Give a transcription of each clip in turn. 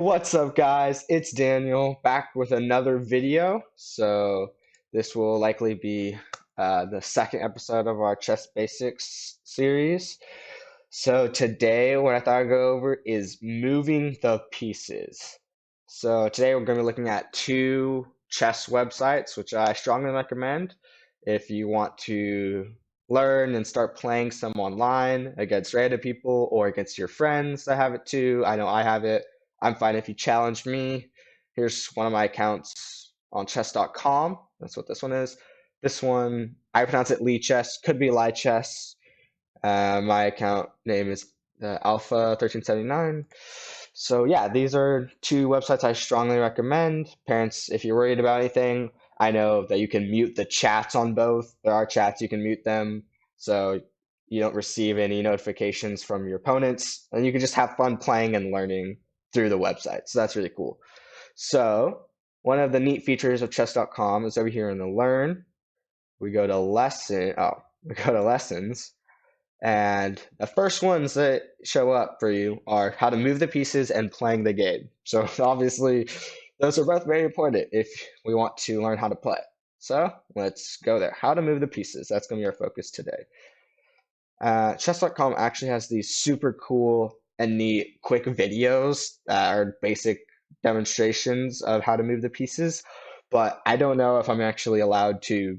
What's up, guys? It's Daniel back with another video. So, this will likely be the second episode of our Chess Basics series. So, today, what I thought I'd go over is moving the pieces. So, today we're going to be looking at two chess websites, which I strongly recommend if you want to learn and start playing some online against random people or against your friends that have it too. I know I have it. I'm fine if you challenge me. Here's one of my accounts on chess.com. That's what this one is. This one, I pronounce it Lee Chess, could be Lie Chess. My account name is Alpha 1379. So yeah, these are two websites I strongly recommend. Parents, if you're worried about anything, I know that you can mute the chats on both. There are chats, you can mute them so you don't receive any notifications from your opponents, and you can just have fun playing and learning through the website. So that's really cool. So one of the neat features of chess.com is over here in the learn. We go to lessons, and the first ones that show up for you are how to move the pieces and playing the game. So obviously, those are both very important if we want to learn how to play. So let's go there. How to move the pieces. That's going to be our focus today. Chess.com actually has these super cool and neat quick videos that are basic demonstrations of how to move the pieces, but I don't know if I'm actually allowed to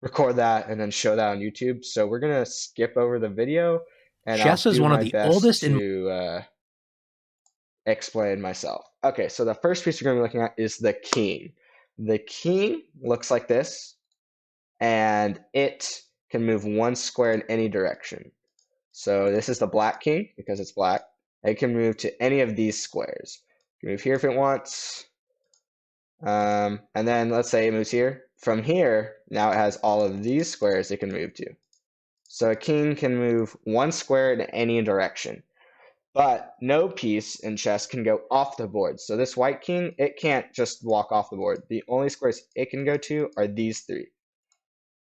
record that and then show that on YouTube. So we're gonna skip over the video and I'll Chess is do one of my the best oldest and to explain myself. Okay, so the first piece we're gonna be looking at is the king. The king looks like this, and it can move one square in any direction. So this is the black king because it's black. It can move to any of these squares. It can move here if it wants. And then let's say it moves here. From here, now it has all of these squares it can move to. So a king can move one square in any direction. But no piece in chess can go off the board. So this white king, it can't just walk off the board. The only squares it can go to are these three.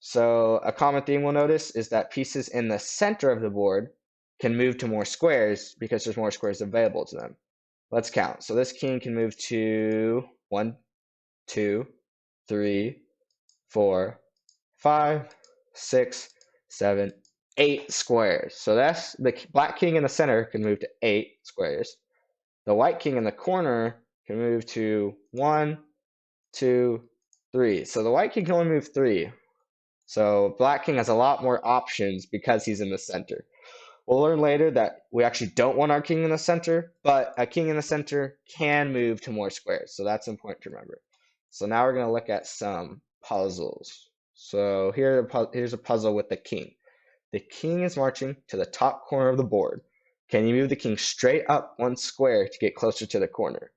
So a common theme we'll notice is that pieces in the center of the board can move to more squares because there's more squares available to them. Let's count. So this king can move to 1, 2, 3, 4, 5, 6, 7, 8 squares. So that's the black king in the center can move to 8 squares. The white king in the corner can move to 1, 2, 3. So the white king can only move 3. So black king has a lot more options because he's in the center. We'll learn later that we actually don't want our king in the center, but a king in the center can move to more squares. So that's important to remember. So now we're going to look at some puzzles. So here's a puzzle with the king. The king is marching to the top corner of the board. Can you move the king straight up one square to get closer to the corner?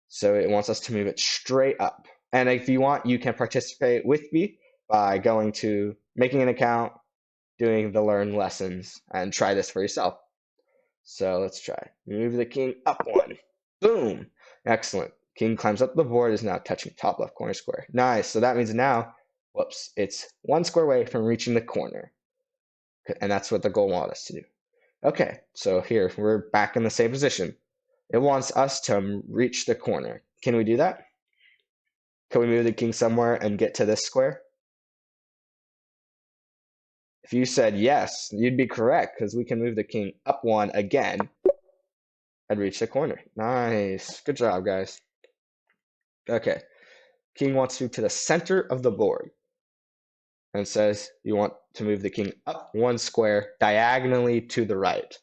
So it wants us to move it straight up. And if you want, you can participate with me by going to making an account, doing the learn lessons, and try this for yourself. So let's try. Move the king up one. Boom. Excellent. King climbs up the board, is now touching top left corner square. Nice. So that means now, whoops, it's one square away from reaching the corner. And that's what the goal wants us to do. Okay, so here we're back in the same position. It wants us to reach the corner. Can we do that? Can we move the king somewhere and get to this square? If you said yes, you'd be correct because we can move the king up one again and reach the corner. Nice. Good job, guys. Okay. King wants to move to the center of the board and says you want to move the king up one square diagonally to the right.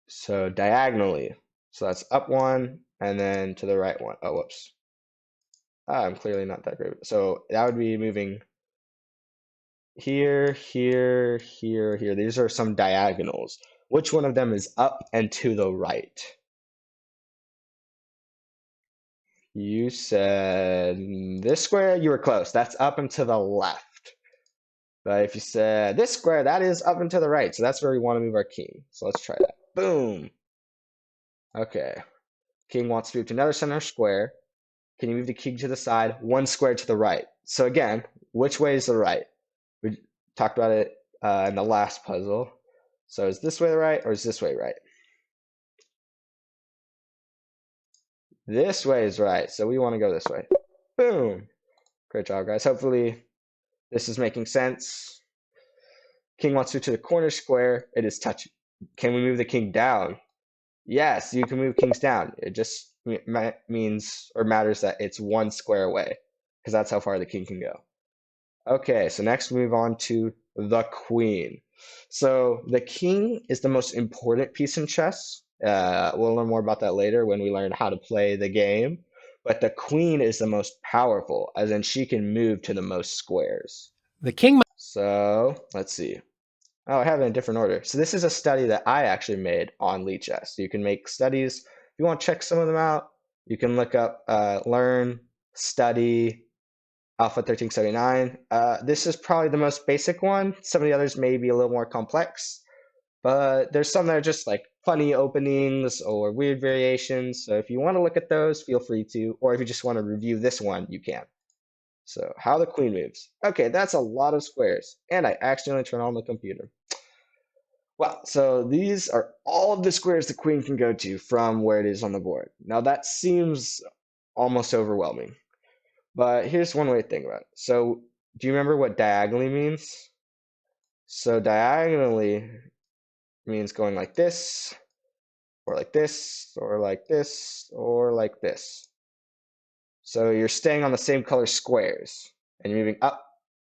So diagonally. So that's up one and then to the right one. Oh, whoops. I'm clearly not that great. So that would be moving here, here, here, here. These are some diagonals. Which one of them is up and to the right? You said this square, you were close. That's up and to the left. But if you said this square, that is up and to the right. So that's where we want to move our king. So let's try that. Boom. Okay. King wants to move to another center square. Can you move the king to the side, one square to the right? So again, which way is the right? We talked about it in the last puzzle. So is this way the right or is this way right? This way is right, so we want to go this way. Boom. Great job, guys. Hopefully this is making sense. King wants to move to the corner square. It is touching. Can we move the king down? Yes, you can move kings down. It just means or matters that it's one square away, because that's how far the king can go. Okay, so next we move on to the queen. So the king is the most important piece in chess. We'll learn more about that later when we learn how to play the game. But the queen is the most powerful, as in she can move to the most squares. The king. So let's see. Oh, I have it in a different order. So this is a study that I actually made on Lichess. So you can make studies. If you want to check some of them out, you can look up Learn, Study, Alpha 1379. This is probably the most basic one. Some of the others may be a little more complex, but there's some that are just like funny openings or weird variations. So if you want to look at those, feel free to. Or if you just want to review this one, you can. So how the queen moves. Okay, that's a lot of squares. And I accidentally turned on the computer. Well, so these are all of the squares the queen can go to from where it is on the board. Now that seems almost overwhelming, but here's one way to think about it. So do you remember what diagonally means? So diagonally means going like this, or like this, or like this, or like this. So you're staying on the same color squares, and you're moving up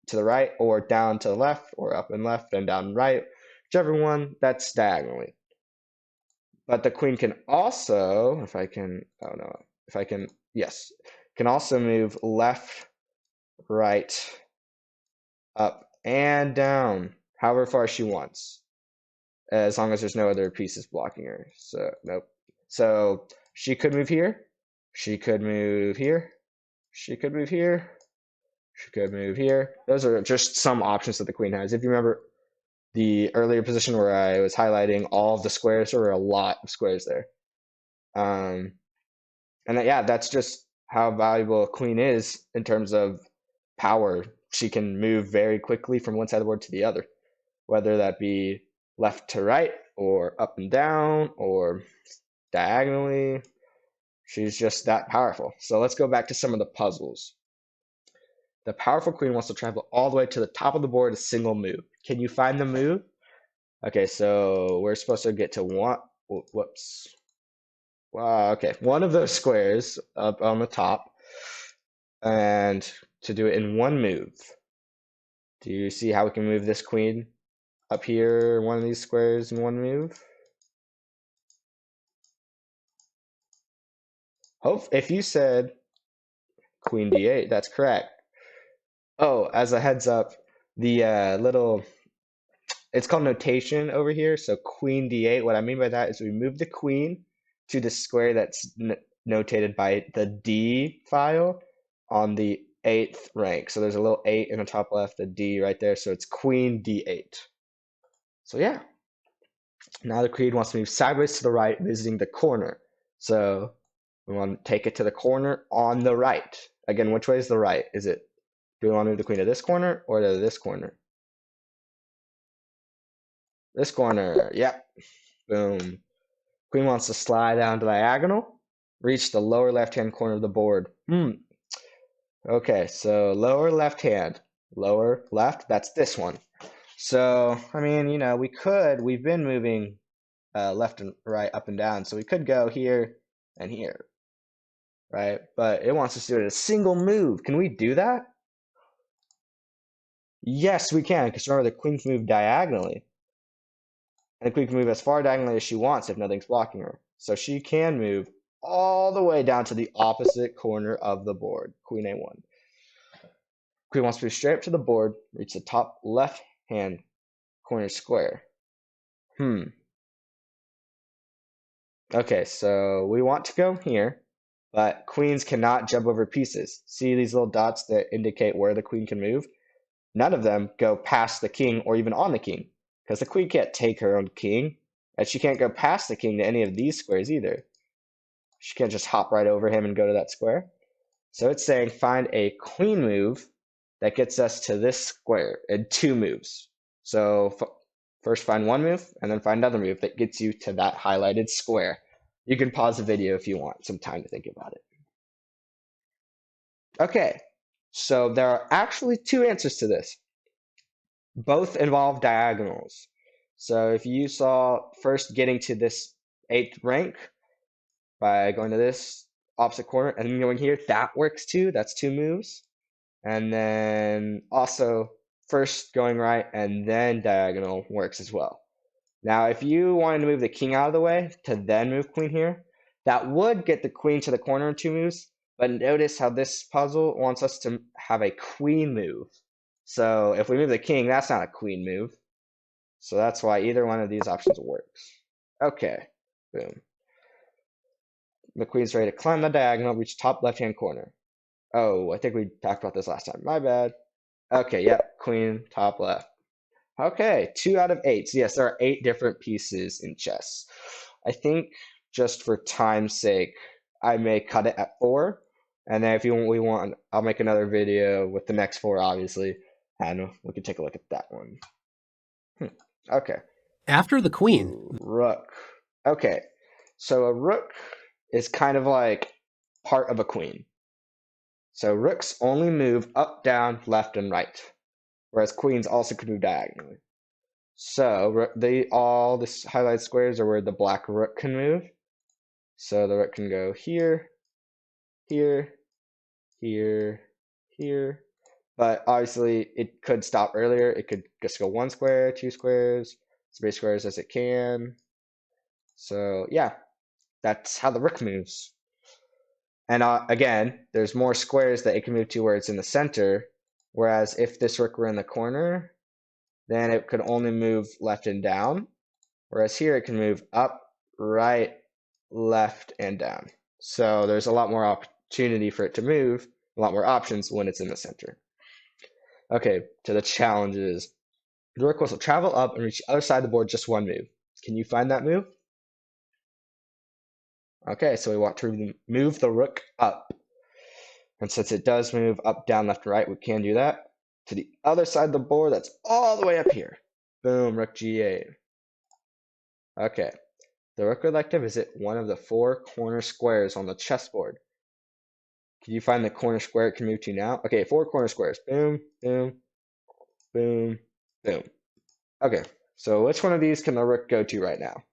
to the right, or down to the left, or up and left, and down and right. Whichever one, that's diagonally. But the queen can also, if I can, oh no, if I can, yes, can also move left, right, up, and down, however far she wants, as long as there's no other pieces blocking her. So, nope. So she could move here, she could move here, she could move here, she could move here. Those are just some options that the queen has. If you remember the earlier position where I was highlighting all of the squares, there were a lot of squares there. And yeah, that's just how valuable a queen is in terms of power. She can move very quickly from one side of the board to the other, whether that be left to right or up and down or diagonally. She's just that powerful. So let's go back to some of the puzzles. The powerful queen wants to travel all the way to the top of the board a single move. Can you find the move? Okay, so we're supposed to get to one. Whoops. Wow, okay, one of those squares up on the top, and to do it in one move. Do you see how we can move this queen up here, one of these squares in one move? If you said queen d8, that's correct. Oh, as a heads up, the it's called notation over here. So queen d8, what I mean by that is we move the queen to the square that's notated by the D file on the 8th rank. So there's a little 8 in the top left, a D right there. So it's queen d8. So yeah. Now the queen wants to move sideways to the right, visiting the corner. So we want to take it to the corner on the right. Again, which way is the right? Do we want to move the queen to this corner or to this corner? This corner, yep. Boom. Queen wants to slide down diagonal, reach the lower left-hand corner of the board. Okay, so lower left hand, lower left, that's this one. So, I mean, we've been moving left and right, up and down, so we could go here and here, right? But it wants us to do it in a single move. Can we do that? Yes, we can, because remember, the queen can move diagonally. And the queen can move as far diagonally as she wants if nothing's blocking her. So she can move all the way down to the opposite corner of the board, queen a1. Queen wants to move straight up to the board, reach the top left-hand corner square. Okay, so we want to go here, but queens cannot jump over pieces. See these little dots that indicate where the queen can move? None of them go past the king or even on the king, because the queen can't take her own king, and she can't go past the king to any of these squares either. She can't just hop right over him and go to that square. So it's saying find a queen move that gets us to this square in 2 moves. So first find one move, and then find another move that gets you to that highlighted square. You can pause the video if you want some time to think about it. Okay, so there are actually two answers to this. Both involve diagonals. So if you saw first getting to this 8th rank by going to this opposite corner and then going here, that works too. That's 2 moves. And then also first going right and then diagonal works as well. Now, if you wanted to move the king out of the way to then move queen here, that would get the queen to the corner in 2 moves. But notice how this puzzle wants us to have a queen move. So if we move the king, that's not a queen move. So that's why either one of these options works. Okay, boom. The queen's ready to climb the diagonal, reach top left-hand corner. Oh, I think we talked about this last time. My bad. Okay, yep, queen, top left. Okay, 2 out of 8. So yes, there are 8 different pieces in chess. I think just for time's sake, I may cut it at 4. And then if we want, I'll make another video with the next 4, obviously. And we can take a look at that one. Okay. After the queen. Rook. Okay. So a rook is kind of like part of a queen. So rooks only move up, down, left, and right. Whereas queens also can move diagonally. So all the highlighted squares are where the black rook can move. So the rook can go here, here, here, here. But obviously it could stop earlier. It could just go 1 square, 2 squares, as many squares as it can. So yeah, that's how the rook moves. And again, there's more squares that it can move to where it's in the center. Whereas if this rook were in the corner, then it could only move left and down. Whereas here it can move up, right, left, and down. So there's a lot more opportunity for it to move, a lot more options when it's in the center. Okay, to the challenges. The rook will travel up and reach the other side of the board just 1 move. Can you find that move? Okay, so we want to move the rook up. And since it does move up, down, left, and right, we can do that. To the other side of the board, that's all the way up here. Boom, rook g8. Okay, the rook would like to visit one of the 4 corner squares on the chessboard. Can you find the corner square it can move to now? Okay, 4 corner squares. Boom, boom, boom, boom. Okay, so which one of these can the rook go to right now?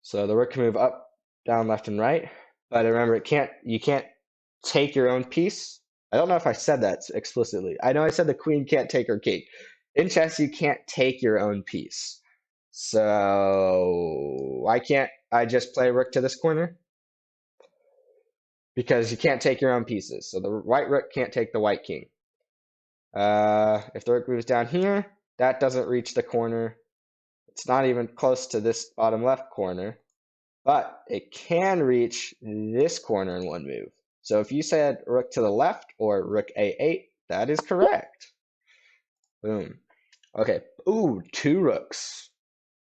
So the rook can move up, down, left, and right. But remember, you can't take your own piece. I don't know if I said that explicitly. I know I said the queen can't take her king. In chess, you can't take your own piece. So why can't I just play rook to this corner? Because you can't take your own pieces. So the white rook can't take the white king. If the rook moves down here, that doesn't reach the corner. It's not even close to this bottom left corner. But it can reach this corner in 1 move. So if you said rook to the left or rook a8, that is correct. Boom. Okay. Ooh, 2 rooks.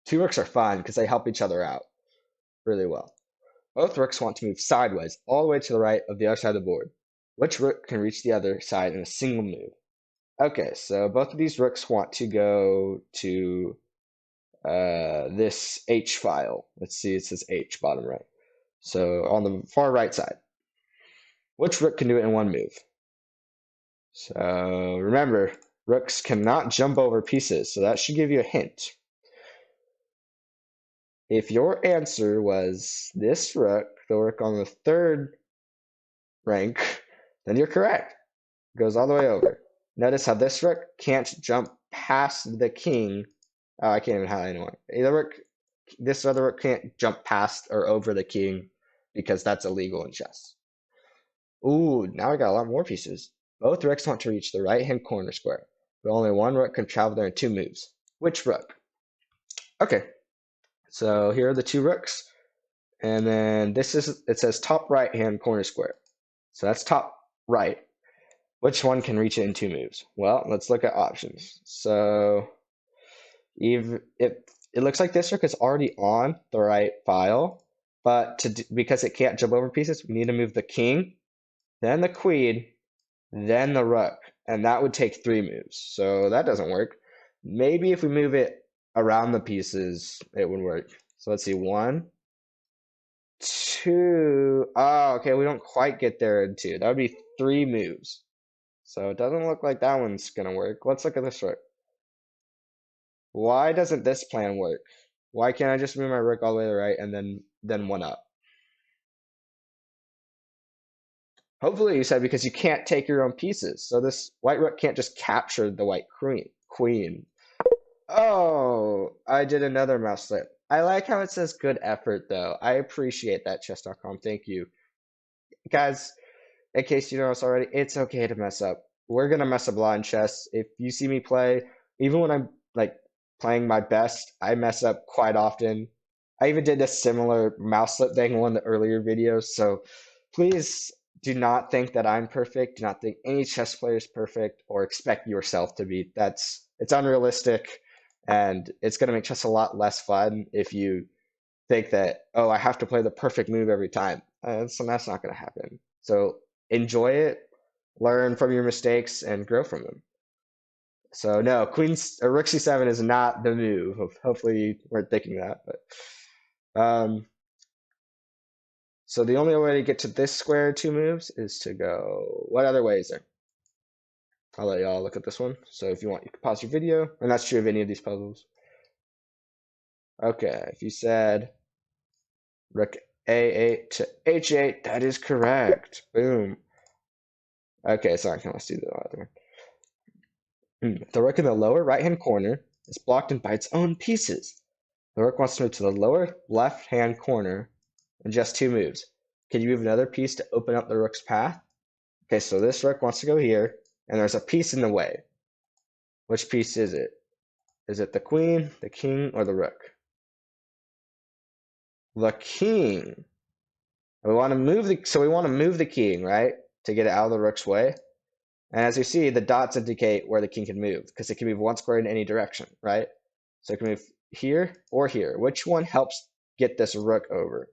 2 rooks are fun because they help each other out really well. Both rooks want to move sideways all the way to the right of the other side of the board. Which rook can reach the other side in a single move? Okay, so both of these rooks want to go to this H file. Let's see, it says H, bottom right. So on the far right side. Which rook can do it in 1 move? So remember, rooks cannot jump over pieces, so that should give you a hint. If your answer was this rook, the rook on the 3rd rank, then you're correct. It goes all the way over. Notice how this rook can't jump past the king. Oh, I can't even highlight anymore. This other rook can't jump past or over the king because that's illegal in chess. Ooh, now I got a lot more pieces. Both rooks want to reach the right-hand corner square, but only 1 rook can travel there in 2 moves. Which rook? Okay, so here are the 2 rooks, and then it says top right-hand corner square. So that's top right. Which one can reach it in 2 moves? Well, let's look at options. So it looks like this rook is already on the right file, but because it can't jump over pieces, we need to move the king, then the queen, then the rook, and that would take 3 moves. So that doesn't work. Maybe if we move it around the pieces, it would work. So let's see, 1, 2. Oh, okay, we don't quite get there in 2. That would be 3 moves. So it doesn't look like that one's gonna work. Let's look at this rook. Why doesn't this plan work? Why can't I just move my rook all the way to the right and then one up? Hopefully you said because you can't take your own pieces. So this white rook can't just capture the white queen. Oh, I did another mouse slip. I like how it says good effort though. I appreciate that, chess.com. Thank you. Guys, in case you know us already, it's okay to mess up. We're gonna mess up a lot in chess. If you see me play, even when I'm like playing my best, I mess up quite often. I even did a similar mouse slip thing in one of the earlier videos, so please do not think that I'm perfect. Do not think any chess player is perfect or expect yourself to be. It's unrealistic and it's gonna make chess a lot less fun if you think that, oh, I have to play the perfect move every time. So that's not gonna happen. So enjoy it, learn from your mistakes, and grow from them. So no, Rook C7 is not the move. Hopefully you weren't thinking that, but so the only way to get to this square 2 moves is to go. What other way is there? I'll let y'all look at this one. So if you want, you can pause your video, and that's true of any of these puzzles. Okay, if you said Rook A8 to H8, that is correct. Boom. Okay, sorry, let's do the other one. The rook in the lower right-hand corner is blocked in by its own pieces. The rook wants to move to the lower left-hand corner in just 2 moves. Can you move another piece to open up the rook's path? Okay, so this rook wants to go here, and there's a piece in the way. Which piece is it? Is it the queen, the king, or the rook? The king. We want to move the king, right? To get it out of the rook's way. And as you see, the dots indicate where the king can move because it can move 1 square in any direction, right? So it can move here or here. Which one helps get this rook over?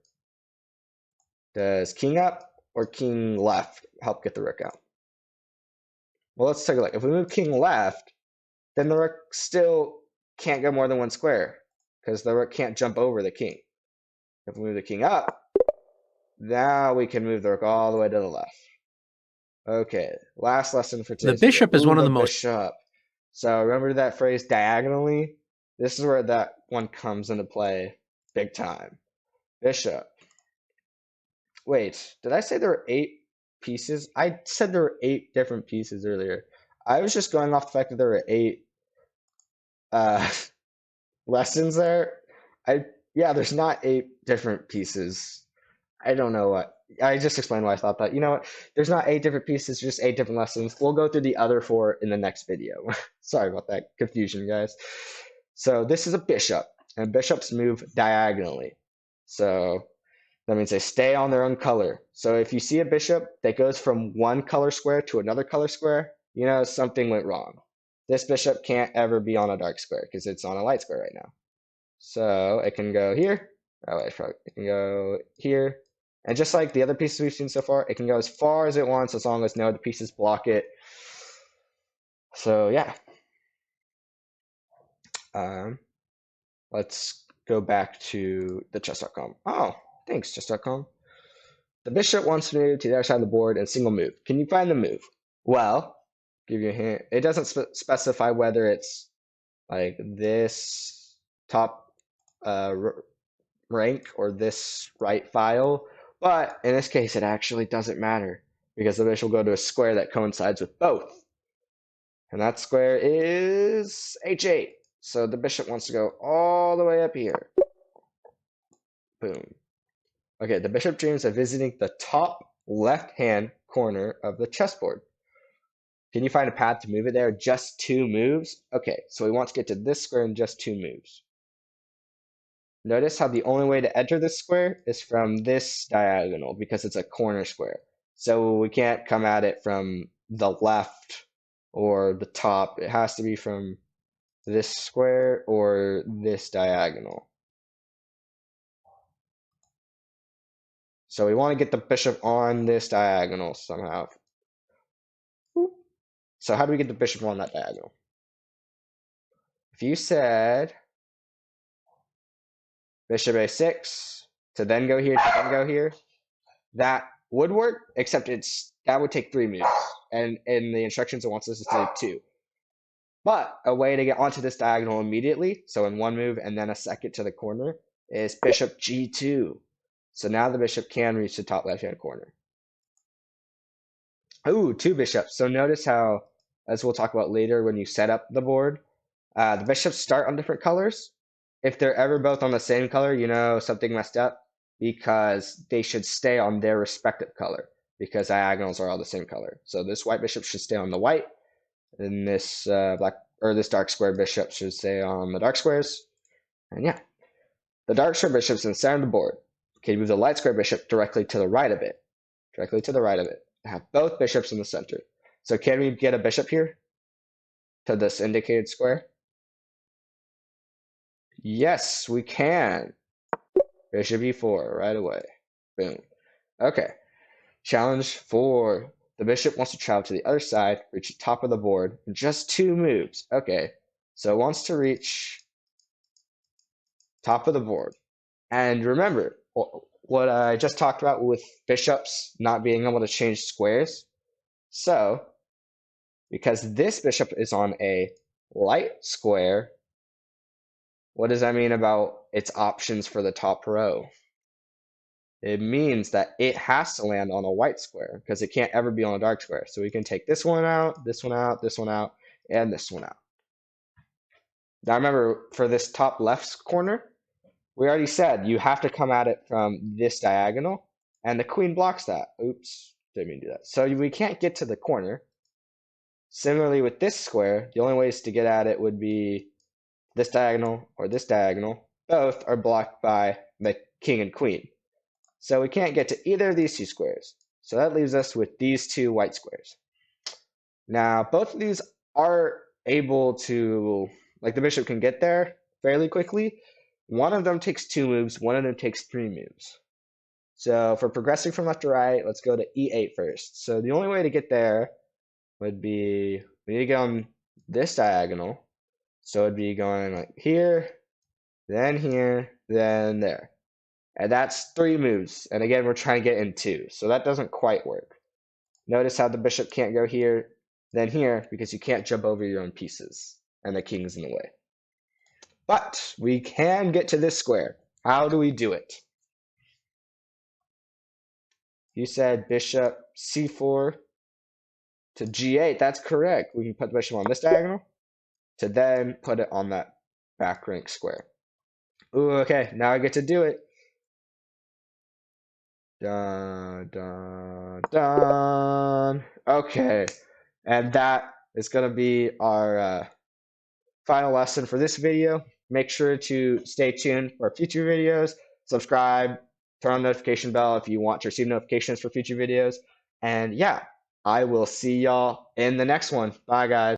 Does king up or king left help get the rook out? Well, let's take a look. If we move king left, then the rook still can't go more than 1 square because the rook can't jump over the king. If we move the king up, now we can move the rook all the way to the left. Okay, last lesson for today's video. The bishop is one of the most... bishop. So remember that phrase diagonally? This is where that one comes into play big time. Bishop. Wait, did I say there were 8 pieces? I said there were 8 different pieces earlier. I was just going off the fact that there were 8 lessons there. Yeah, there's not 8 different pieces. I don't know what. I just explained why I thought that. You know what? There's not 8 different pieces, just 8 different lessons. We'll go through the other 4 in the next video. Sorry about that confusion, guys. So this is a bishop, and bishops move diagonally. So that means they stay on their own color. So if you see a bishop that goes from one color square to another color square, you know something went wrong. This bishop can't ever be on a dark square because it's on a light square right now. So it can go here. Oh, it can go here. And just like the other pieces we've seen so far, it can go as far as it wants as long as no other pieces block it. So yeah. Let's go back to the chess.com. Oh, thanks, chess.com. The bishop wants to move to the other side of the board and single move. Can you find the move? Well, give you a hint. It doesn't specify whether it's like this top rank or this right file. But in this case, it actually doesn't matter because the bishop will go to a square that coincides with both. And that square is H8. So the bishop wants to go all the way up here. Boom. Okay, the bishop dreams of visiting the top left-hand corner of the chessboard. Can you find a path to move it there? Just 2 moves? Okay, so we want to get to this square in just 2 moves. Notice how the only way to enter this square is from this diagonal because it's a corner square. So we can't come at it from the left or the top. It has to be from this square or this diagonal. So we want to get the bishop on this diagonal somehow. So how do we get the bishop on that diagonal? If you said bishop a6 to then go here, to then go here, that would work, except that would take 3 moves. And in the instructions, it wants us to do 2. But a way to get onto this diagonal immediately, so in 1 move and then a second to the corner, is bishop g2. So now the bishop can reach the top left-hand corner. Ooh, 2 bishops. So notice how, as we'll talk about later when you set up the board, the bishops start on different colors. If they're ever both on the same color, you know something messed up, because they should stay on their respective color, because diagonals are all the same color. So this white bishop should stay on the white, and this this dark square bishop should stay on the dark squares. And yeah, the dark square bishop's in the center of the board. Okay, move the light square bishop directly to the right of it. Directly to the right of it. Have both bishops in the center. So can we get a bishop here to this indicated square? Yes, we can. Bishop e4 right away. Boom. Okay. Challenge 4. The bishop wants to travel to the other side, reach the top of the board in just 2 moves. Okay. So it wants to reach top of the board. And remember what I just talked about with bishops not being able to change squares. So, because this bishop is on a light square, what does that mean about its options for the top row? It means that it has to land on a white square because it can't ever be on a dark square. So we can take this one out, this one out, this one out, and this one out. Now remember, for this top left corner, we already said you have to come at it from this diagonal, and the queen blocks that. Oops, didn't mean to do that. So we can't get to the corner. Similarly with this square, the only ways to get at it would be this diagonal or this diagonal. Both are blocked by the king and queen. So we can't get to either of these 2 squares. So that leaves us with these 2 white squares. Now, both of these are able to, like the bishop can get there fairly quickly. One of them takes 2 moves, one of them takes 3 moves. So for progressing from left to right, let's go to e8 first. So the only way to get there would be, we need to get on this diagonal. So it'd be going like here, then there. And that's 3 moves. And again, we're trying to get in 2. So that doesn't quite work. Notice how the bishop can't go here, then here, because you can't jump over your own pieces. And the king's in the way. But we can get to this square. How do we do it? You said bishop c4 to g8. That's correct. We can put the bishop on this diagonal to then put it on that back rank square. Ooh, okay. Now I get to do it. Dun, dun, dun. Okay. And that is going to be our final lesson for this video. Make sure to stay tuned for future videos. Subscribe, turn on the notification bell if you want to receive notifications for future videos. And yeah, I will see y'all in the next one. Bye, guys.